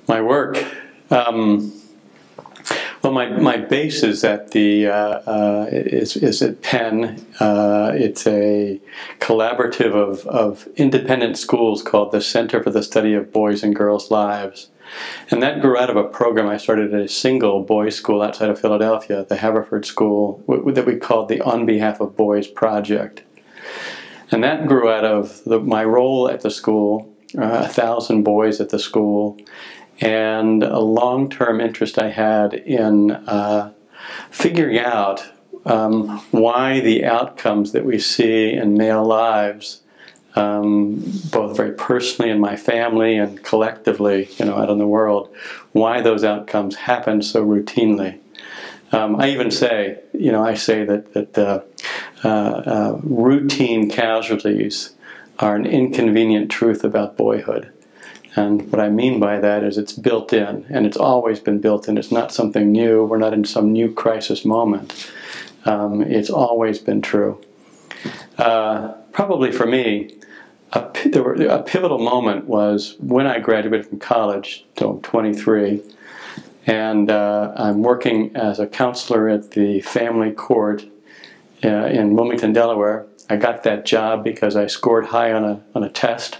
My work. Well, my base is at the is at Penn. It's a collaborative of independent schools called the Center for the Study of Boys and Girls' Lives, and that grew out of a program I started at a single boys' school outside of Philadelphia, the Haverford School, that we called the On Behalf of Boys Project, and that grew out of my role at the school, 1,000 boys at the school, and a long-term interest I had in figuring out why the outcomes that we see in male lives, both very personally in my family and collectively, out in the world, why those outcomes happen so routinely. I even say, I say that routine casualties are an inconvenient truth about boyhood. And what I mean by that is it's built in, and it's always been built in. It's not something new. We're not in some new crisis moment. It's always been true. Probably for me, a pivotal moment was when I graduated from college, so I'm 23, and I'm working as a counselor at the family court in Wilmington, Delaware. I got that job because I scored high on a test.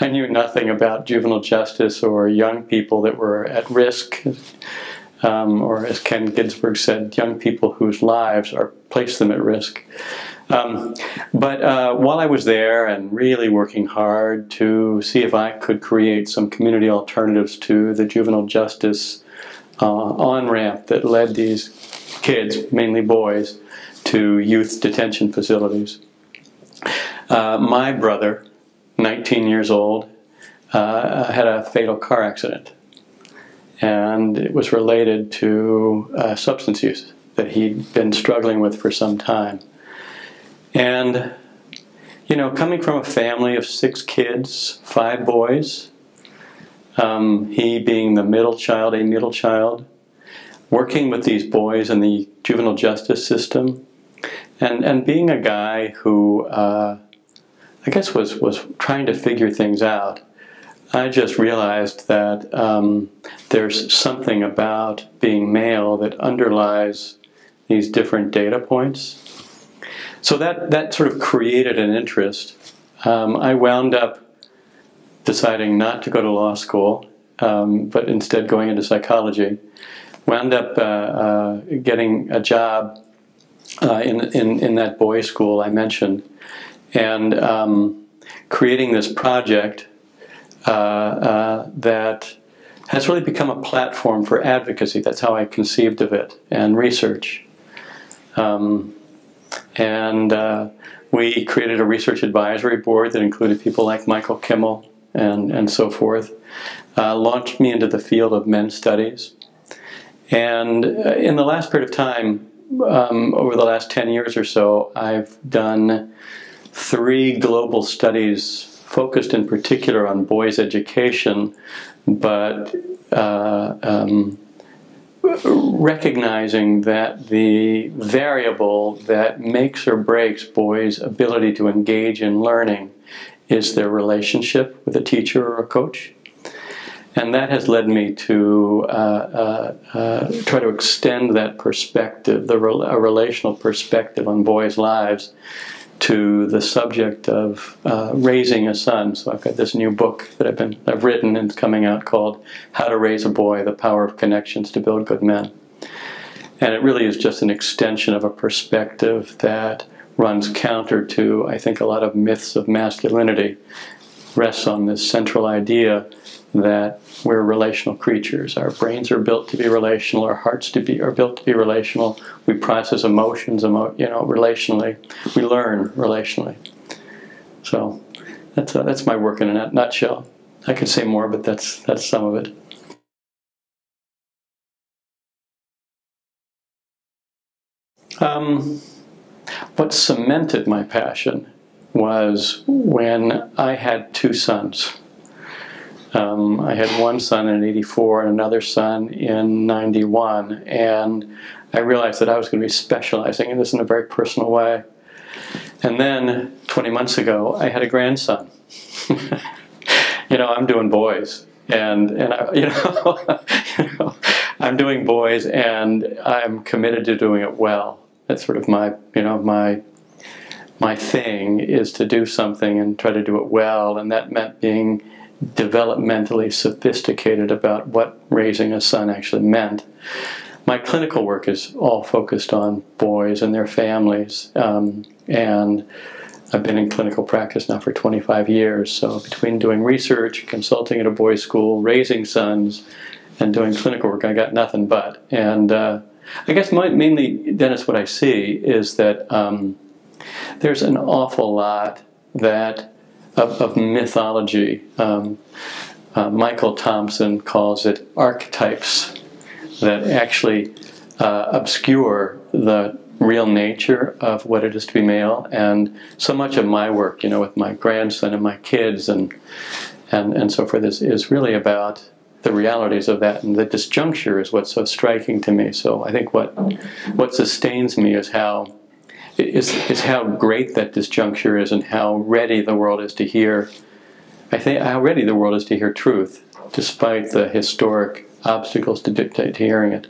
I knew nothing about juvenile justice or young people that were at risk, or as Ken Ginsburg said, young people whose lives place them at risk. But while I was there and really working hard to see if I could create some community alternatives to the juvenile justice on-ramp that led these kids, mainly boys, to youth detention facilities, my brother, 19 years old, had a fatal car accident, and it was related to substance use that he'd been struggling with for some time. And coming from a family of 6 kids, 5 boys, he being the middle child, working with these boys in the juvenile justice system, and being a guy who I guess was trying to figure things out, I just realized that there's something about being male that underlies these different data points. So that sort of created an interest. I wound up deciding not to go to law school, but instead going into psychology. Wound up getting a job in that boys' school I mentioned, and creating this project that has really become a platform for advocacy. That's how I conceived of it, and research. We created a research advisory board that included people like Michael Kimmel and so forth. Launched me into the field of men's studies. And in the last period of time, over the last 10 years or so, I've done 3 global studies focused in particular on boys' education, but recognizing that the variable that makes or breaks boys' ability to engage in learning is their relationship with a teacher or a coach. And that has led me to try to extend that perspective, a relational perspective on boys' lives, to the subject of raising a son. So I've got this new book that I've written and it's coming out called How to Raise a Boy, The Power of Connections to Build Good Men. And it really is just an extension of a perspective that runs counter to, I think, a lot of myths of masculinity. Rests on this central idea that we're relational creatures. Our brains are built to be relational. Our hearts are built to be relational. We process emotions, relationally. We learn relationally. So that's my work in a nutshell. I could say more, but that's some of it. What cemented my passion was when I had 2 sons. I had one son in '84 and another son in '91, and I realized that I was going to be specializing in this in a very personal way. And then 20 months ago, I had a grandson. I'm doing boys, and I, I'm doing boys, and I'm committed to doing it well. That's sort of my my thing, is to do something and try to do it well, and that meant being developmentally sophisticated about what raising a son actually meant. My clinical work is all focused on boys and their families, and I've been in clinical practice now for 25 years, so between doing research, consulting at a boys' school, raising sons, and doing clinical work, I got nothing but. And I guess mainly, Dennis, what I see is that there's an awful lot of mythology. Michael Thompson calls it archetypes that actually obscure the real nature of what it is to be male. And so much of my work, with my grandson and my kids and so forth, is really about the realities of that, and the disjuncture is what's so striking to me. So I think what sustains me is how great that disjuncture is, and how ready the world is to hear. I think how ready the world is to hear truth, despite the historic obstacles to hearing it.